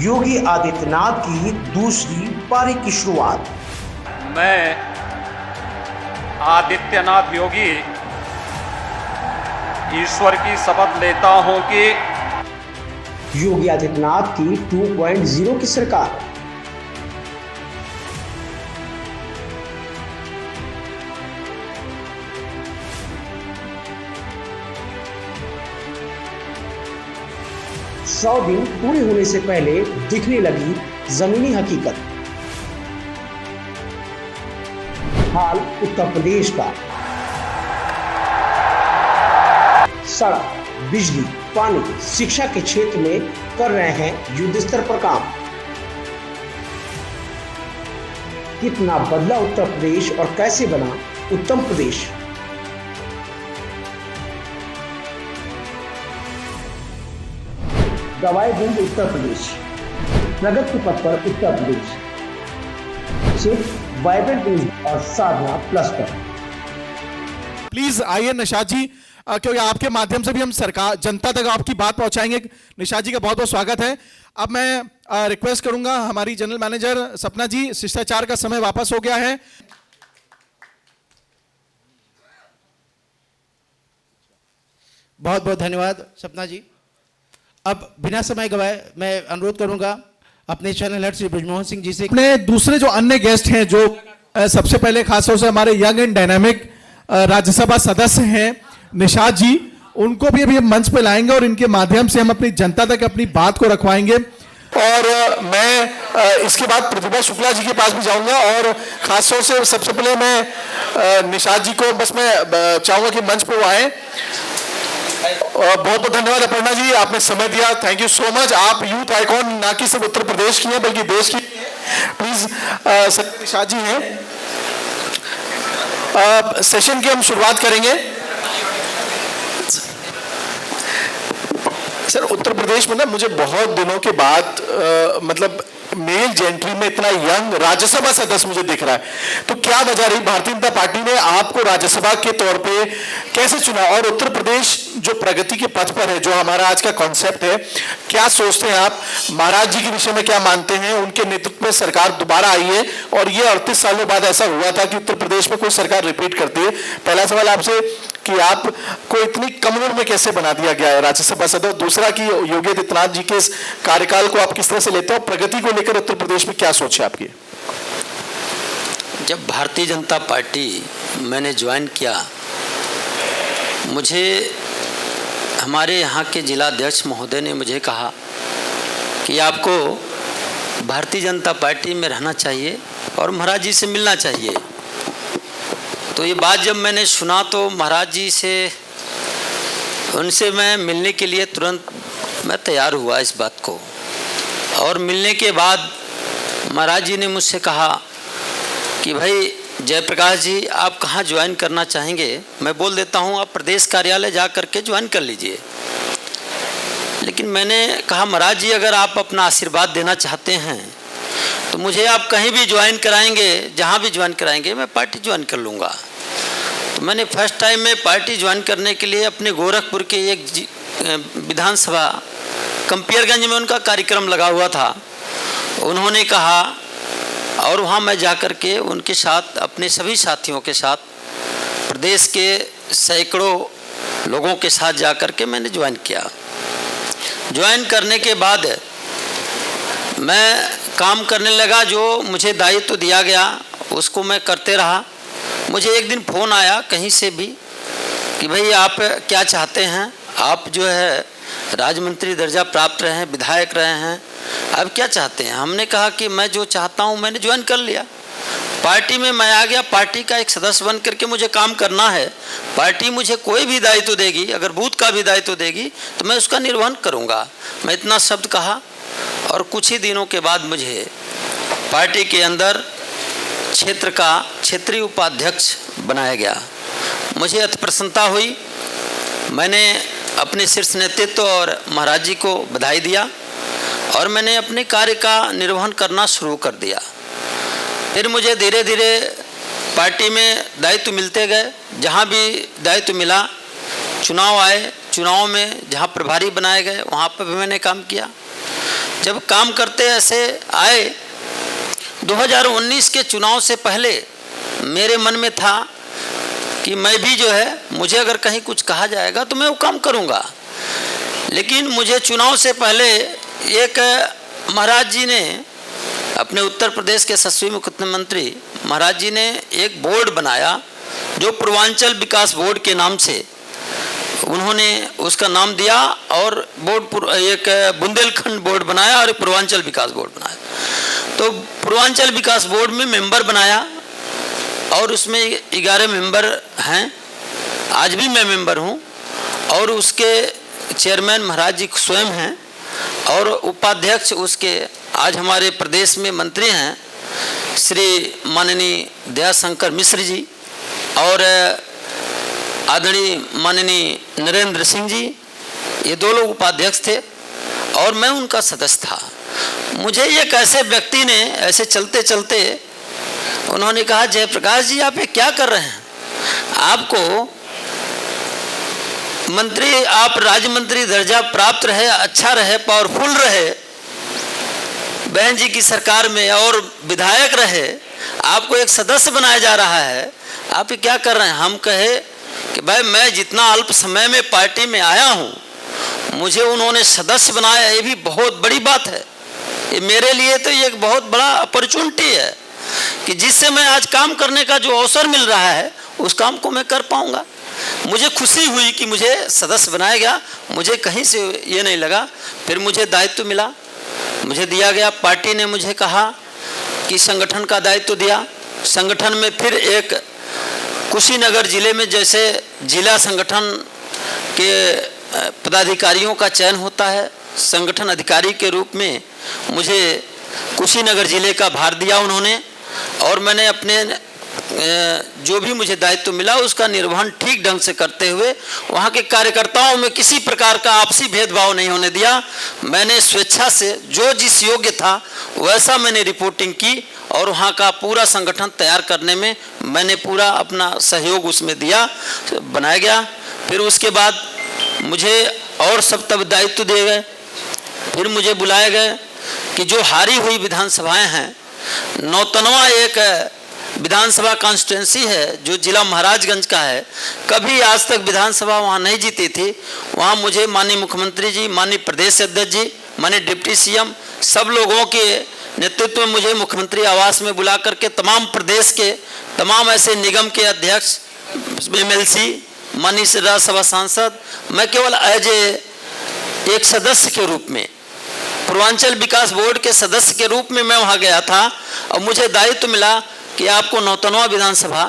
योगी आदित्यनाथ की दूसरी पारी की शुरुआत। मैं आदित्यनाथ योगी ईश्वर की शपथ लेता हूं कि योगी आदित्यनाथ की 2.0 की सरकार। सौ दिन पूरे होने से पहले दिखने लगी जमीनी हकीकत। हाल उत्तर प्रदेश का। सड़क, बिजली, पानी, शिक्षा के क्षेत्र में कर रहे हैं युद्ध स्तर पर काम। कितना बदला उत्तर प्रदेश और कैसे बना उत्तम प्रदेश। गवाए देंगे उत्तर प्रदेश, प्रगति पथ पर उत्तर प्रदेश। सिर्फ वाइब्रेंट न्यूज और साधना प्लस पर। प्लीज आइए निशाद जी, क्योंकि आपके माध्यम से भी हम सरकार जनता तक आपकी बात पहुंचाएंगे। निशाद जी का बहुत बहुत स्वागत है। अब मैं रिक्वेस्ट करूंगा हमारी जनरल मैनेजर सपना जी, शिष्टाचार का समय वापस हो गया है। बहुत बहुत धन्यवाद सपना जी। अब बिना समय गवाए मैं अनुरोध करूंगा अपने चैनल हेड श्री ब्रजमोहन सिंह जी से। अपने दूसरे जो अन्य गेस्ट हैं, जो सबसे पहले खासतौर से हमारे यंग एंड डायनामिक राज्यसभा सदस्य हैं निशाद जी, उनको भी अभी हम मंच पे लाएंगे और इनके माध्यम से हम अपनी जनता तक अपनी बात को रखवाएंगे। और मैं इसके बाद प्रतिभा शुक्ला जी के पास भी जाऊंगा और खासतौर से सबसे पहले मैं निशाद जी को बस मैं चाहूंगा कि मंच पे वो आए। बहुत बहुत धन्यवाद अपर्णा जी, आपने समय दिया, थैंक यू सो मच। आप यूथ आइकॉन ना कि सिर्फ उत्तर प्रदेश की हैं बल्कि देश की। प्लीज निशाद जी हैं। सेशन की हम शुरुआत करेंगे। सर, उत्तर प्रदेश में ना मुझे बहुत दिनों के बाद मतलब मेल जेंट्री में इतना यंग राज्यसभा सदस्य मुझे दिख रहा है, तो क्या वजह रही? भारतीय जनता पार्टी ने आपको राज्यसभा के तौर पे कैसे चुना? और उत्तर प्रदेश जो प्रगति के पथ पर है, जो हमारा आज का कॉन्सेप्ट है, क्या सोचते हैं आप? महाराज जी के विषय में क्या मानते हैं? उनके नेतृत्व में सरकार दोबारा आई है और ये 38 सालों बाद ऐसा हुआ था कि उत्तर प्रदेश में कोई सरकार रिपीट करती है। पहला सवाल आपसे कि आपको इतनी कम उम्र में कैसे बना दिया गया है राज्यसभा सदस्य? दूसरा कि योगी आदित्यनाथ जी के इस कार्यकाल को आप किस तरह से लेते हो? प्रगति को लेकर उत्तर प्रदेश में क्या सोच है आपकी? जब भारतीय जनता पार्टी मैंने ज्वाइन किया, मुझे हमारे यहाँ के जिला अध्यक्ष महोदय ने मुझे कहा कि आपको भारतीय जनता पार्टी में रहना चाहिए और महाराज जी से मिलना चाहिए। तो ये बात जब मैंने सुना तो महाराज जी से उनसे मैं मिलने के लिए तुरंत मैं तैयार हुआ इस बात को। और मिलने के बाद महाराज जी ने मुझसे कहा कि भाई जयप्रकाश जी, आप कहाँ ज्वाइन करना चाहेंगे? मैं बोल देता हूँ आप प्रदेश कार्यालय जा कर के ज्वाइन कर लीजिए। लेकिन मैंने कहा महाराज जी, अगर आप अपना आशीर्वाद देना चाहते हैं तो मुझे आप कहीं भी ज्वाइन कराएंगे, जहाँ भी ज्वाइन कराएंगे मैं पार्टी ज्वाइन कर लूँगा। तो मैंने फर्स्ट टाइम में पार्टी ज्वाइन करने के लिए अपने गोरखपुर के एक विधानसभा कंपियरगंज में उनका कार्यक्रम लगा हुआ था। उन्होंने कहा और वहाँ मैं जाकर के उनके साथ अपने सभी साथियों के साथ प्रदेश के सैकड़ों लोगों के साथ जाकर के मैंने ज्वाइन किया। ज्वाइन करने के बाद मैं काम करने लगा, जो मुझे दायित्व दिया गया उसको मैं करते रहा। मुझे एक दिन फ़ोन आया कहीं से भी कि भाई आप क्या चाहते हैं? आप जो है राज्यमंत्री दर्जा प्राप्त रहे हैं, विधायक रहे हैं, आप क्या चाहते हैं? हमने कहा कि मैं जो चाहता हूं मैंने ज्वाइन कर लिया। पार्टी में मैं आ गया, पार्टी का एक सदस्य बन करके मुझे काम करना है। पार्टी मुझे कोई भी दायित्व देगी, अगर बूथ का भी दायित्व देगी तो मैं उसका निर्वहन करूँगा। मैं इतना शब्द कहा और कुछ ही दिनों के बाद मुझे पार्टी के अंदर क्षेत्र का क्षेत्रीय उपाध्यक्ष बनाया गया। मुझे अति प्रसन्नता हुई। मैंने अपने शीर्ष नेतृत्व और महाराज जी को बधाई दिया और मैंने अपने कार्य का निर्वहन करना शुरू कर दिया। फिर मुझे धीरे धीरे पार्टी में दायित्व मिलते गए। जहाँ भी दायित्व मिला, चुनाव आए, चुनाव में जहाँ प्रभारी बनाए गए वहाँ पर भी मैंने काम किया। जब काम करते ऐसे आए, 2019 के चुनाव से पहले मेरे मन में था कि मैं भी जो है, मुझे अगर कहीं कुछ कहा जाएगा तो मैं वो काम करूँगा। लेकिन मुझे चुनाव से पहले एक महाराज जी ने, अपने उत्तर प्रदेश के यशस्वी मुख्यमंत्री महाराज जी ने एक बोर्ड बनाया जो पूर्वांचल विकास बोर्ड के नाम से उन्होंने उसका नाम दिया, और बोर्ड एक बुंदेलखंड बोर्ड बनाया और एक पूर्वांचल विकास बोर्ड बनाया। तो पूर्वांचल विकास बोर्ड में मेंबर बनाया और उसमें 11 मेंबर हैं, आज भी मैं मेंबर हूं, और उसके चेयरमैन महाराज जी स्वयं हैं, और उपाध्यक्ष उसके आज हमारे प्रदेश में मंत्री हैं श्री माननीय दयाशंकर मिश्र जी, और आदरणीय माननीय नरेंद्र सिंह जी, ये 2 लोग उपाध्यक्ष थे और मैं उनका सदस्य था। मुझे एक ऐसे व्यक्ति ने ऐसे चलते चलते उन्होंने कहा, जयप्रकाश जी आप ये क्या कर रहे हैं, आपको मंत्री, आप राज्य मंत्री दर्जा प्राप्त रहे, अच्छा रहे, पावरफुल रहे बहन जी की सरकार में, और विधायक रहे, आपको एक सदस्य बनाया जा रहा है, आप ये क्या कर रहे हैं। हम कहे कि भाई मैं जितना अल्प समय में पार्टी में आया हूँ, मुझे उन्होंने सदस्य बनाया, ये भी बहुत बड़ी बात है। ये मेरे लिए तो ये एक बहुत बड़ा अपॉर्चुनिटी है कि जिससे मैं आज काम करने का जो अवसर मिल रहा है उस काम को मैं कर पाऊँगा। मुझे खुशी हुई कि मुझे सदस्य बनाया गया, मुझे कहीं से ये नहीं लगा। फिर मुझे दायित्व मिला, मुझे दिया गया, पार्टी ने मुझे कहा कि संगठन का दायित्व दिया। संगठन में फिर एक कुशीनगर जिले में जैसे जिला संगठन के पदाधिकारियों का चयन होता है, संगठन अधिकारी के रूप में मुझे कुशीनगर जिले का भार दिया उन्होंने, और मैंने अपने जो भी मुझे दायित्व मिला उसका निर्वहन ठीक ढंग से करते हुए वहाँ के कार्यकर्ताओं में किसी प्रकार का आपसी भेदभाव नहीं होने दिया। मैंने स्वेच्छा से जो जिस योग्य था वैसा मैंने रिपोर्टिंग की, और वहाँ का पूरा संगठन तैयार करने में मैंने पूरा अपना सहयोग उसमें दिया, बनाया गया। फिर उसके बाद मुझे और सब तब दायित्व दिए गए। फिर मुझे बुलाए गए कि जो हारी हुई विधानसभाएं हैं, नौतनवा एक विधानसभा कॉन्स्टिट्यूंसी है जो जिला महाराजगंज का है, कभी आज तक विधानसभा वहाँ नहीं जीती थी। वहाँ मुझे माननीय मुख्यमंत्री जी, माननीय प्रदेश अध्यक्ष जी, माननीय डिप्टी सीएम, सब लोगों के नेतृत्व में मुझे मुख्यमंत्री आवास में बुला करके तमाम प्रदेश के तमाम ऐसे निगम के अध्यक्ष, MLC, माननीय राज्यसभा सांसद, मैं केवल एज एक सदस्य के रूप में, पूर्वांचल विकास बोर्ड के सदस्य के रूप में मैं वहाँ गया था, और मुझे दायित्व मिला कि आपको नौतनवा विधानसभा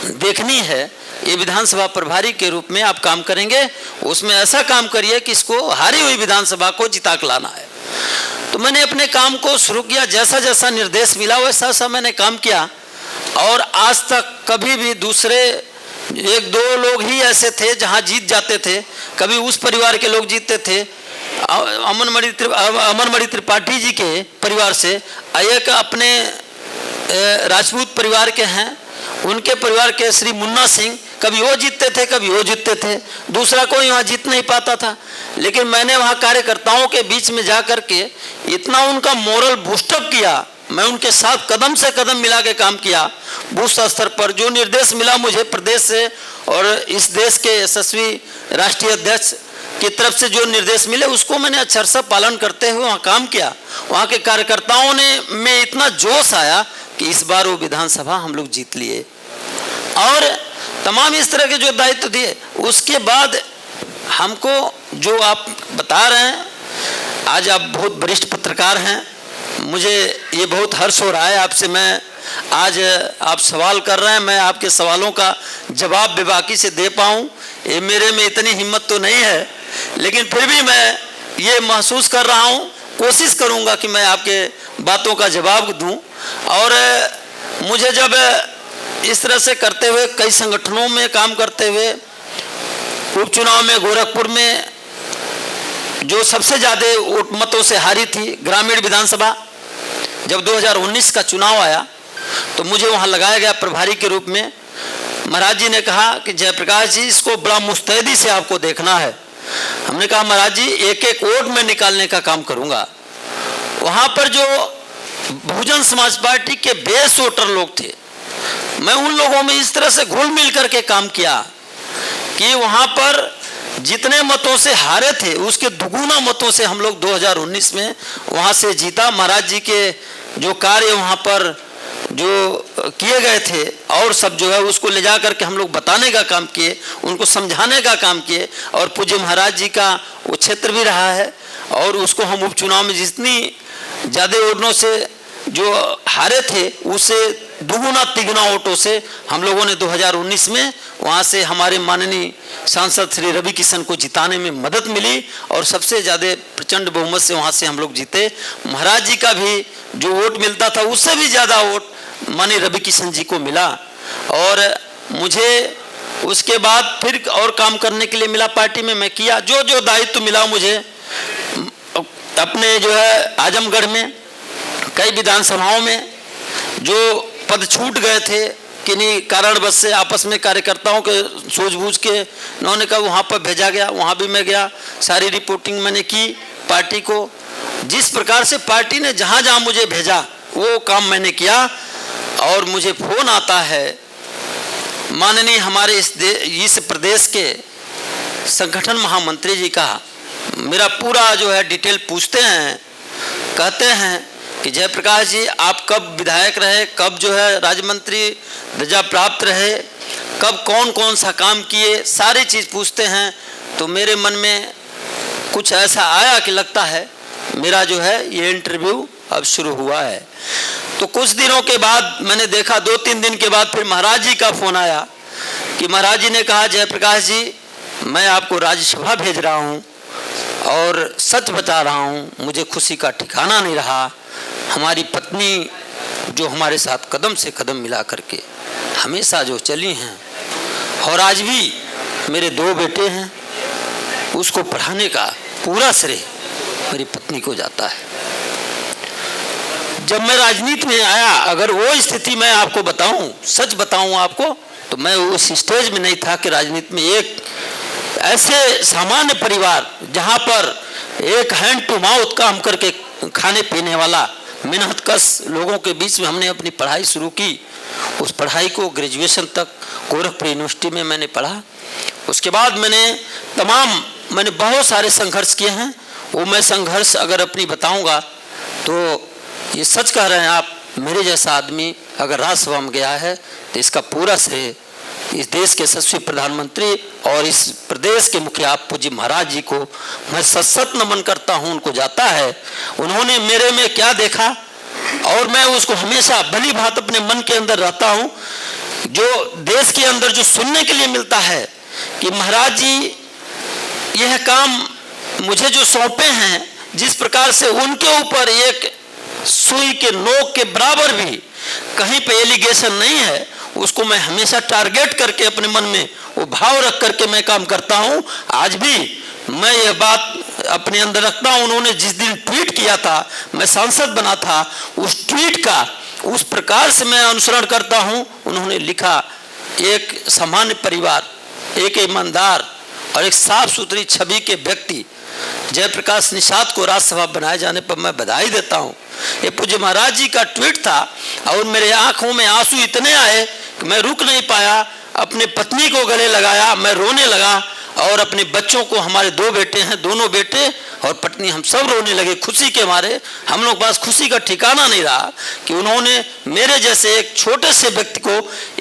देखनी है, ये विधानसभा प्रभारी के रूप में आप काम करेंगे, उसमें ऐसा काम करिए कि इसको हारी हुई विधानसभा को जिता के लाना है। तो मैंने अपने काम को शुरू किया, जैसा जैसा निर्देश मिला वैसा वैसा मैंने काम किया, और आज तक कभी भी दूसरे 1-2 लोग ही ऐसे थे जहाँ जीत जाते थे, कभी उस परिवार के लोग जीतते थे, अमनमणि त्रिपाठी जी के परिवार से, एक अपने राजपूत परिवार के हैं, उनके परिवार के श्री मुन्ना सिंह, कभी वो जीतते थे कभी वो जीतते थे, दूसरा कोई वहाँ जीत नहीं पाता था। लेकिन मैंने वहाँ कार्यकर्ताओं के बीच में जा कर के इतना उनका मोरल बूस्टअप किया, मैं उनके साथ कदम से कदम मिला के काम किया। बूथ स्तर पर जो निर्देश मिला मुझे प्रदेश से और इस देश के यशस्वी राष्ट्रीय अध्यक्ष की तरफ से जो निर्देश मिले उसको मैंने अक्षरशः पालन करते हुए वहाँ काम किया। वहाँ के कार्यकर्ताओं ने में इतना जोश आया कि इस बार वो विधानसभा हम लोग जीत लिए, और तमाम इस तरह के जो दायित्व दिए। उसके बाद हमको जो आप बता रहे हैं, आज आप बहुत वरिष्ठ पत्रकार हैं, मुझे ये बहुत हर्ष हो रहा है आपसे, मैं आज आप सवाल कर रहे हैं, मैं आपके सवालों का जवाब बेबाकी से दे पाऊँ, ये मेरे में इतनी हिम्मत तो नहीं है, लेकिन फिर भी मैं ये महसूस कर रहा हूँ, कोशिश करूँगा कि मैं आपके बातों का जवाब दूँ। और मुझे जब इस तरह से करते हुए कई संगठनों में काम करते हुए, उपचुनाव में गोरखपुर में जो सबसे ज़्यादा वोट मतों से हारी थी ग्रामीण विधानसभा, जब 2019 का चुनाव आया तो मुझे वहाँ लगाया गया प्रभारी के रूप में। महाराज जी ने कहा कि जयप्रकाश जी इसको बड़ा मुस्तैदी से आपको देखना है। हमने कहा महाराज जी एक एक वोट में निकालने का काम करूँगा, वहाँ पर जो बहुजन समाज पार्टी के बेस वोटर लोग थे, मैं उन लोगों में इस तरह से घुल मिल करके काम किया कि वहाँ पर जितने मतों से हारे थे उसके दुगुना मतों से हम लोग 2019 में वहाँ से जीता। महाराज जी के जो कार्य वहाँ पर जो किए गए थे और सब जो है उसको ले जा करके हम लोग बताने का काम किए, उनको समझाने का काम किए। और पूज्य महाराज जी का वो क्षेत्र भी रहा है और उसको हम उपचुनाव में जितनी ज़्यादा वोटों से जो हारे थे उससे दुगुना तिगुना वोटों से हम लोगों ने 2019 में वहाँ से हमारे माननीय सांसद श्री रवि किशन को जिताने में मदद मिली और सबसे ज़्यादा प्रचंड बहुमत से वहाँ से हम लोग जीते। महाराज जी का भी जो वोट मिलता था उससे भी ज़्यादा वोट माननीय रवि किशन जी को मिला। और मुझे उसके बाद फिर और काम करने के लिए मिला पार्टी में, मैं किया जो जो दायित्व मिला मुझे अपने जो है आजमगढ़ में कई विधानसभाओं में जो पद छूट गए थे किन्हीं कारणवश से आपस में कार्यकर्ताओं के सूझबूझ के उन्होंने कहा वहाँ पर भेजा गया, वहाँ भी मैं गया, सारी रिपोर्टिंग मैंने की पार्टी को। जिस प्रकार से पार्टी ने जहाँ जहाँ मुझे भेजा वो काम मैंने किया। और मुझे फोन आता है माननीय हमारे इस प्रदेश के संगठन महामंत्री जी का, मेरा पूरा जो है डिटेल पूछते हैं, कहते हैं कि जयप्रकाश जी आप कब विधायक रहे, कब जो है राज्य मंत्री दर्जा प्राप्त रहे, कब कौन कौन सा काम किए, सारी चीज़ पूछते हैं। तो मेरे मन में कुछ ऐसा आया कि लगता है मेरा जो है ये इंटरव्यू अब शुरू हुआ है। तो कुछ दिनों के बाद मैंने देखा, 2-3 दिन के बाद फिर महाराज जी का फ़ोन आया कि महाराज जी ने कहा जयप्रकाश जी मैं आपको राज्यसभा भेज रहा हूँ और सच बता रहा हूँ मुझे खुशी का ठिकाना नहीं रहा। हमारी पत्नी जो हमारे साथ कदम से कदम मिला करके हमेशा जो चली हैं और आज भी मेरे 2 बेटे हैं, उसको पढ़ाने का पूरा श्रेय मेरी पत्नी को जाता है। जब मैं राजनीति में आया, अगर वो स्थिति मैं आपको बताऊं, सच बताऊं आपको, तो मैं उस स्टेज में नहीं था कि राजनीति में एक ऐसे सामान्य परिवार जहां पर एक हैंड टू माउथ काम करके खाने पीने वाला मेहनतकश लोगों के बीच में हमने अपनी पढ़ाई शुरू की। उस पढ़ाई को ग्रेजुएशन तक गोरखपुर यूनिवर्सिटी में मैंने पढ़ा। उसके बाद मैंने बहुत सारे संघर्ष किए हैं। वो मैं संघर्ष अगर अपनी बताऊंगा तो ये सच कह रहे हैं आप, मेरे जैसा आदमी अगर राज्यसभा में गया है तो इसका पूरा श्रेय इस देश के यशस्वी प्रधानमंत्री और इस प्रदेश के मुखिया पूज्य महाराज जी को मैं सत नमन करता हूं, उनको जाता है। उन्होंने मेरे में क्या देखा और मैं उसको हमेशा भली भांति अपने मन के अंदर रहता हूं। जो देश के अंदर जो सुनने के लिए मिलता है कि महाराज जी यह काम मुझे जो सौंपे हैं, जिस प्रकार से उनके ऊपर एक सुई के नोक के बराबर भी कहीं पे एलिगेशन नहीं है, उसको मैं हमेशा टारगेट करके अपने मन में वो भाव रख करके मैं काम करता हूं। आज भी मैं ये बात अपने अंदर रखता हूं। उन्होंने जिस दिन ट्वीट किया था, मैं सांसद बना था, उस ट्वीट का उस प्रकार से मैं अनुसरण करता हूं। उन्होंने लिखा, एक सामान्य परिवार, एक ईमानदार और एक साफ सुथरी छवि के व्यक्ति जयप्रकाश निषाद को राज्यसभा बनाए जाने पर मैं बधाई देता हूं। ये पूज्य महाराज जी का ट्वीट था और मेरे आंखों में आंसू इतने आए कि मैं रुक नहीं पाया। अपने पत्नी को गले लगाया, मैं रोने लगा और अपने बच्चों को, हमारे 2 बेटे हैं, दोनों बेटे और पत्नी, हम सब रोने लगे खुशी के मारे। हम लोग पास खुशी का ठिकाना नहीं रहा कि उन्होंने मेरे जैसे एक छोटे से व्यक्ति को,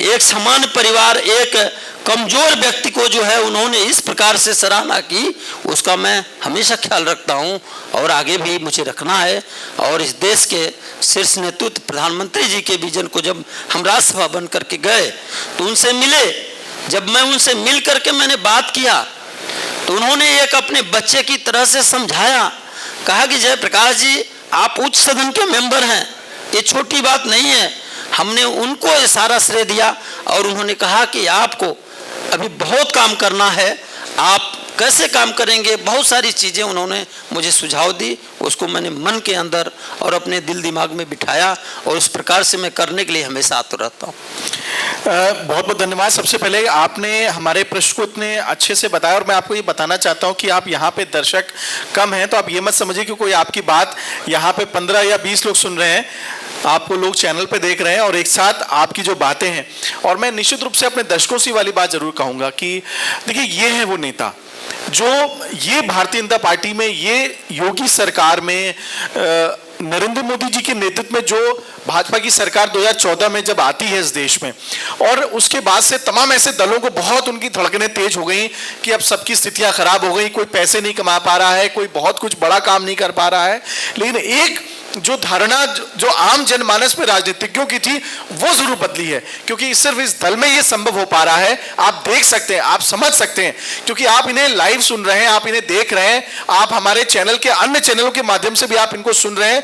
एक सामान्य परिवार, एक कमजोर व्यक्ति को जो है उन्होंने इस प्रकार से सराहना की। उसका मैं हमेशा ख्याल रखता हूं और आगे भी मुझे रखना है। और इस देश के शीर्ष नेतृत्व प्रधानमंत्री जी के विजन को जब हम राज्यसभा बन करके गए तो उनसे मिले। जब मैं उनसे मिल करके मैंने बात किया तो उन्होंने एक अपने बच्चे की तरह से समझाया, कहा कि जयप्रकाश जी आप उच्च सदन के मेंबर हैं, ये छोटी बात नहीं है। हमने उनको ये सारा श्रेय दिया और उन्होंने कहा कि आपको अभी बहुत काम करना है, आप कैसे काम करेंगे, बहुत सारी चीज़ें उन्होंने मुझे सुझाव दी। उसको मैंने मन के अंदर और अपने दिल दिमाग में बिठाया और उस प्रकार से मैं करने के लिए हमेशा आतुर रहता हूँ। बहुत बहुत धन्यवाद। सबसे पहले आपने हमारे प्रश्न को इतने अच्छे से बताया और मैं आपको ये बताना चाहता हूँ कि आप यहाँ पे दर्शक कम हैं तो आप ये मत समझिए कि कोई आपकी बात यहाँ पे 15 या 20 लोग सुन रहे हैं, आपको लोग चैनल पे देख रहे हैं और एक साथ आपकी जो बातें हैं। और मैं निश्चित रूप से अपने दर्शकों से वाली बात जरूर कहूँगा कि देखिए ये है वो नेता जो ये भारतीय जनता पार्टी में, ये योगी सरकार में, नरेंद्र मोदी जी के नेतृत्व में जो भाजपा की सरकार 2014 में जब आती है इस देश में, और उसके बाद से तमाम ऐसे दलों को बहुत उनकी धड़कनें तेज हो गई कि अब सबकी स्थितियां खराब हो गई, कोई पैसे नहीं कमा पा रहा है, कोई बहुत कुछ बड़ा काम नहीं कर पा रहा है। लेकिन एक जो धारणा जो आम जनमानस में राजनीतिज्ञों की थी वो जरूर बदली है, क्योंकि सिर्फ इस दल में ये संभव हो पा रहा है। आप देख सकते हैं, आप समझ सकते हैं, क्योंकि आप इन्हें लाइव सुन रहे हैं, आप इन्हें देख रहे हैं, आप हमारे चैनल के अन्य चैनलों के माध्यम से भी आप इनको सुन रहे हैं।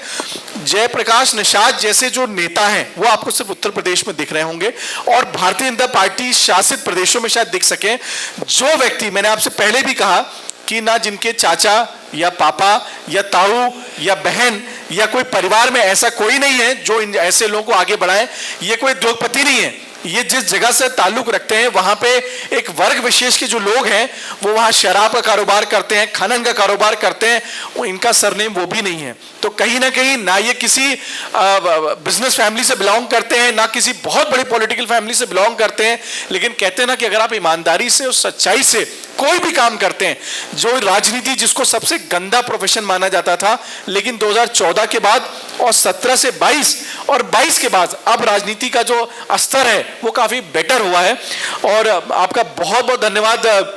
जयप्रकाश निषाद जैसे जो नेता हैं वो आपको सिर्फ उत्तर प्रदेश में दिख रहे होंगे और भारतीय जनता पार्टी शासित प्रदेशों में शायद दिख सके। जो व्यक्ति, मैंने आपसे पहले भी कहा कि ना जिनके चाचा या पापा या ताऊ या बहन या कोई परिवार में ऐसा कोई नहीं है जो इन ऐसे लोगों को आगे बढ़ाए। ये कोई उद्योगपति नहीं है, ये जिस जगह से ताल्लुक रखते हैं वहां पे एक वर्ग विशेष के जो लोग हैं वो वहां शराब का कारोबार करते हैं, खनन का कारोबार करते हैं, वो इनका सरनेम वो भी नहीं है। तो कहीं ना कहीं ना ये किसी बिजनेस फैमिली से बिलोंग करते हैं, ना किसी बहुत बड़ी पॉलिटिकल फैमिली से बिलोंग करते हैं, लेकिन कहते हैं ना कि अगर आप ईमानदारी से और सच्चाई से कोई भी काम करते हैं, जो राजनीति जिसको सबसे गंदा प्रोफेशन माना जाता था, लेकिन 2014 के बाद और 17 से 22 और 22 के बाद अब राजनीति का जो स्तर है वो काफी बेटर हुआ है। और आपका बहुत बहुत धन्यवाद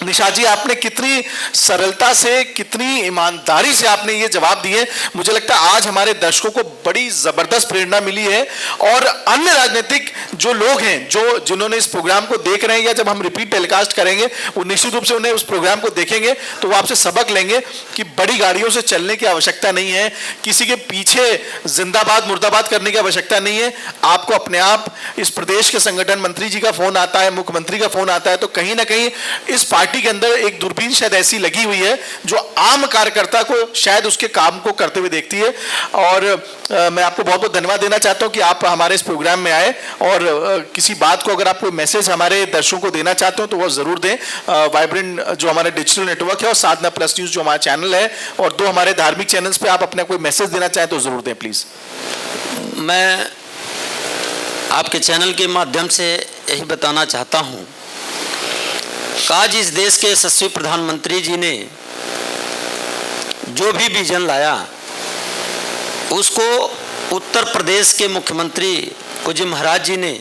निषाद जी, आपने कितनी सरलता से, कितनी ईमानदारी से आपने ये जवाब दिए। मुझे लगता है आज हमारे दर्शकों को बड़ी जबरदस्त प्रेरणा मिली है और अन्य राजनीतिक जो लोग हैं, जो जिन्होंने इस प्रोग्राम को देख रहे हैं या जब हम रिपीट टेलीकास्ट करेंगे वो निश्चित रूप से उन्हें उस प्रोग्राम को देखेंगे तो वो आपसे सबक लेंगे कि बड़ी गाड़ियों से चलने की आवश्यकता नहीं है, किसी के पीछे जिंदाबाद मुर्दाबाद करने की आवश्यकता नहीं है। आपको अपने आप इस प्रदेश के संगठन मंत्री जी का फोन आता है, मुख्यमंत्री का फोन आता है, तो कहीं ना कहीं इस पार्टी के अंदर एक दूरबीन शायद ऐसी लगी हुई है जो आम कार्यकर्ता को शायद उसके काम को करते हुए देखती है। और मैं आपको बहुत बहुत धन्यवाद देना चाहता हूं कि आप हमारे इस प्रोग्राम में आए और किसी बात को, अगर आप कोई मैसेज हमारे दर्शकों को देना चाहते हो तो वो जरूर दें। वाइब्रेंट जो हमारे डिजिटल नेटवर्क है और साधना प्लस न्यूज जो हमारा चैनल है और 2 हमारे धार्मिक चैनल्स पे आप अपना कोई मैसेज देना चाहें तो जरूर दें प्लीज। मैं आपके चैनल के माध्यम से यही बताना चाहता हूं, आज इस देश के यशस्वी प्रधानमंत्री जी ने जो भी विजन लाया उसको उत्तर प्रदेश के मुख्यमंत्री पूज्य महाराज जी ने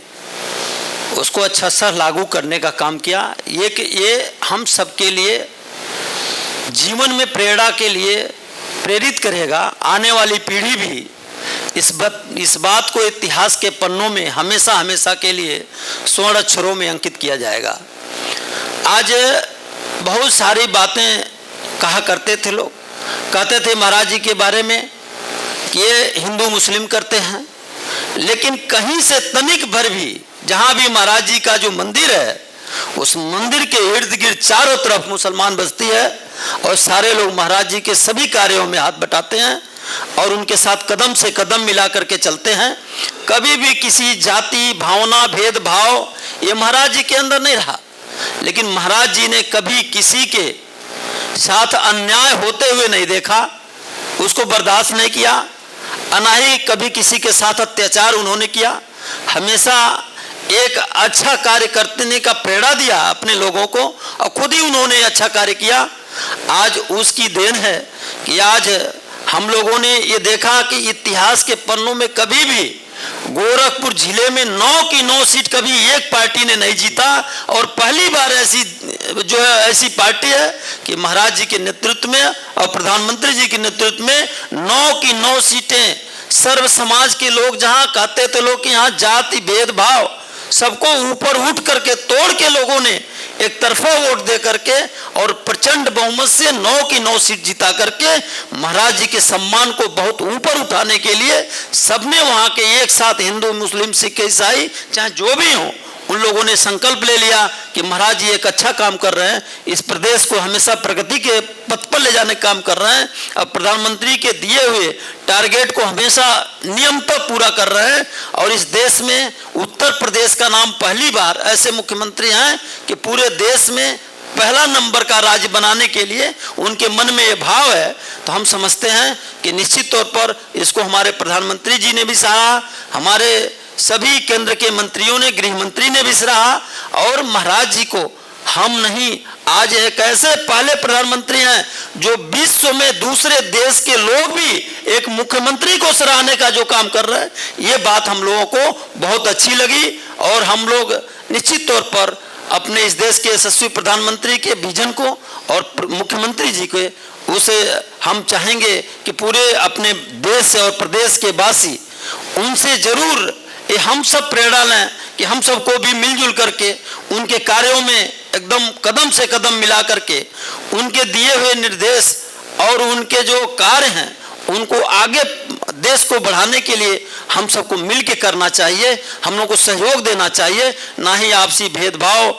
उसको अच्छा सा लागू करने का काम किया। ये हम सबके लिए जीवन में प्रेरणा के लिए प्रेरित करेगा। आने वाली पीढ़ी भी इस बात को इतिहास के पन्नों में हमेशा हमेशा के लिए स्वर्ण अक्षरों में अंकित किया जाएगा। आज बहुत सारी बातें कहा करते थे लोग, कहते थे महाराज जी के बारे में कि ये हिंदू मुस्लिम करते हैं, लेकिन कहीं से तनिक भर भी जहाँ भी महाराज जी का जो मंदिर है उस मंदिर के इर्द गिर्द चारों तरफ मुसलमान बसती है और सारे लोग महाराज जी के सभी कार्यों में हाथ बटाते हैं और उनके साथ कदम से कदम मिला करके चलते हैं। कभी भी किसी जाति भावना भेदभाव ये महाराज जी के अंदर नहीं रहा, लेकिन महाराज जी ने कभी किसी के साथ अन्याय होते हुए नहीं देखा, उसको बर्दाश्त नहीं किया, ना ही कभी किसी के साथ अत्याचार उन्होंने किया। हमेशा एक अच्छा कार्य करने का प्रेरणा दिया अपने लोगों को और खुद ही उन्होंने अच्छा कार्य किया। आज उसकी देन है कि आज हम लोगों ने ये देखा कि इतिहास के पन्नों में कभी भी गोरखपुर जिले में 9 की 9 सीट कभी एक पार्टी ने नहीं जीता और पहली बार ऐसी पार्टी है कि महाराज जी के नेतृत्व में और प्रधानमंत्री जी के नेतृत्व में 9 की 9 सीटें सर्व समाज के लोग, जहां कहते थे लोग कि यहाँ जाति भेदभाव सबको ऊपर उठ करके तोड़ के लोगों ने एक तरफा वोट दे करके और प्रचंड बहुमत से 9 की 9 सीट जिता करके महाराज जी के सम्मान को बहुत ऊपर उठाने के लिए सबने वहां के एक साथ हिंदू मुस्लिम सिख ईसाई चाहे जो भी हो उन लोगों ने संकल्प ले लिया कि महाराज जी एक अच्छा काम कर रहे हैं, इस प्रदेश को हमेशा प्रगति के पथ पर ले जाने का काम कर रहे हैं। अब प्रधानमंत्री के दिए हुए टारगेट को हमेशा नियमतः पूरा कर रहे हैं। और इस देश में उत्तर प्रदेश का नाम पहली बार ऐसे मुख्यमंत्री हैं कि पूरे देश में पहला नंबर का राज्य बनाने के लिए उनके मन में ये भाव है। तो हम समझते हैं कि निश्चित तौर पर इसको हमारे प्रधानमंत्री जी ने भी सराहा, हमारे सभी केंद्र के मंत्रियों ने, गृह मंत्री ने भी सराहा। और महाराज जी को हम नहीं, आज एक ऐसे पहले प्रधानमंत्री हैं जो विश्व में दूसरे देश के लोग भी एक मुख्यमंत्री को सराहने का जो काम कर रहे हैं, ये बात हम लोगों को बहुत अच्छी लगी। और हम लोग निश्चित तौर पर अपने इस देश के यशस्वी प्रधानमंत्री के विजन को और मुख्यमंत्री जी के उसे हम चाहेंगे कि पूरे अपने देश से और प्रदेश के वासी उनसे जरूर ये हम सब प्रेरणा लें कि हम सबको भी मिलजुल करके उनके कार्यों में एकदम कदम से कदम मिला करके उनके दिए हुए निर्देश और उनके जो कार्य हैं उनको आगे देश को बढ़ाने के लिए हम सबको मिल के करना चाहिए, हम लोग को सहयोग देना चाहिए। ना ही आपसी भेदभाव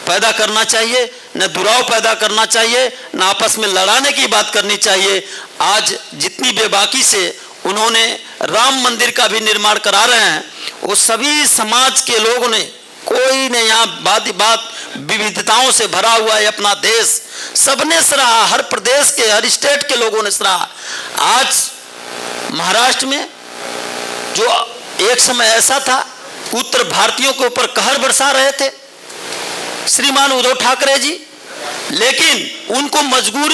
पैदा करना चाहिए, न दुराव पैदा करना चाहिए, न आपस में लड़ाने की बात करनी चाहिए। आज जितनी बेबाकी से उन्होंने राम मंदिर का भी निर्माण करा रहे हैं, वो सभी समाज के लोगों ने, कोई ने यहाँ बात विविधताओं से भरा हुआ है अपना देश, सबने सराहा, हर प्रदेश के हर स्टेट के लोगों ने सराहा। आज महाराष्ट्र में जो एक समय ऐसा था उत्तर भारतीयों के ऊपर कहर बरसा रहे थे श्रीमान उद्धव ठाकरे जी, लेकिन उनको मजबूर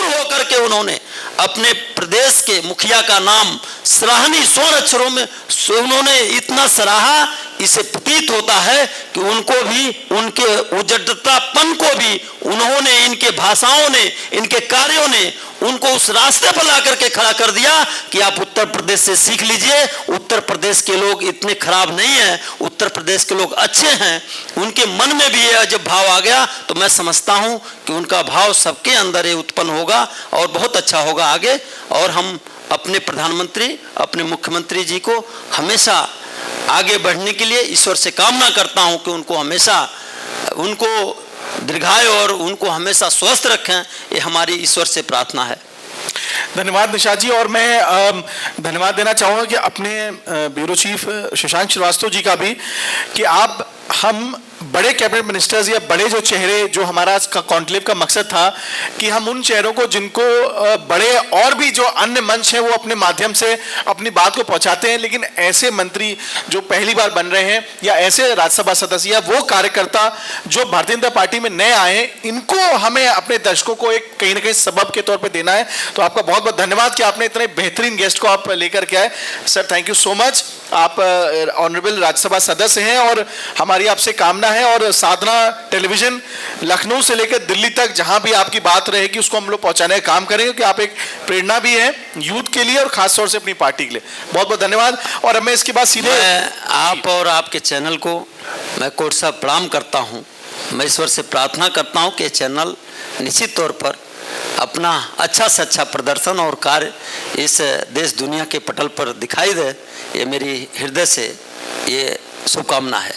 होकर के उन्होंने अपने प्रदेश के मुखिया का नाम सराहनीय स्वर्ण अक्षरों में उन्होंने इतना सराहा, इसे प्रतीत होता है कि उनको भी, उनके उजड़तापन को भी उन्होंने, इनके भाषाओं ने, इनके कार्यों ने उनको उस रास्ते पर ला करके खड़ा कर दिया कि आप उत्तर प्रदेश से सीख लीजिए, उत्तर प्रदेश के लोग इतने खराब नहीं हैं, उत्तर प्रदेश के लोग अच्छे हैं। उनके मन में भी ये जब भाव आ गया तो मैं समझता हूं कि उनका भाव सबके अंदर ये उत्पन्न होगा और बहुत अच्छा होगा आगे। और हम अपने प्रधानमंत्री, अपने मुख्यमंत्री जी को हमेशा आगे बढ़ने के लिए ईश्वर से कामना करता हूं कि उनको हमेशा, उनको दीर्घायु और उनको हमेशा स्वस्थ रखें, ये हमारी ईश्वर से प्रार्थना है। धन्यवाद निषाद जी। और मैं धन्यवाद देना चाहूँगा कि अपने ब्यूरो चीफ शशांक श्रीवास्तव जी का भी, कि आप, हम बड़े कैबिनेट मिनिस्टर्स या बड़े जो चेहरे, जो हमारा कॉन्क्लेव का मकसद था कि हम उन चेहरों को जिनको बड़े और भी जो अन्य मंच हैं वो अपने माध्यम से अपनी बात को पहुंचाते हैं, लेकिन ऐसे मंत्री जो पहली बार बन रहे हैं या ऐसे राज्यसभा सदस्य या वो कार्यकर्ता जो भारतीय जनता पार्टी में नए आए हैं, इनको हमें अपने दर्शकों को एक कहीं ना कहीं सबब के तौर पर देना है। तो आपका बहुत बहुत धन्यवाद कि आपने इतने बेहतरीन गेस्ट को आप लेकर के आए। Sir thank you so much. आप ऑनरेबल राज्यसभा सदस्य हैं और हमारी आपसे कामना है, और साधना टेलीविजन लखनऊ से लेकर दिल्ली तक जहां भी आपकी बात रहेगी उसको हम लोग पहुंचाने का काम करेंगे, क्योंकि आप एक प्रेरणा भी हैं यूथ के लिए और खासतौर से अपनी पार्टी के लिए। बहुत बहुत धन्यवाद। और मैं इसके बाद सीधे आप और आपके चैनल को मैं कोट साहब प्रणाम करता हूं। मैं ईश्वर से प्रार्थना करता हूं कि चैनल निश्चित तौर पर अपना अच्छा से अच्छा प्रदर्शन और कार्य इस देश दुनिया के पटल पर दिखाई दे, ये मेरी हृदय से ये शुभकामना है।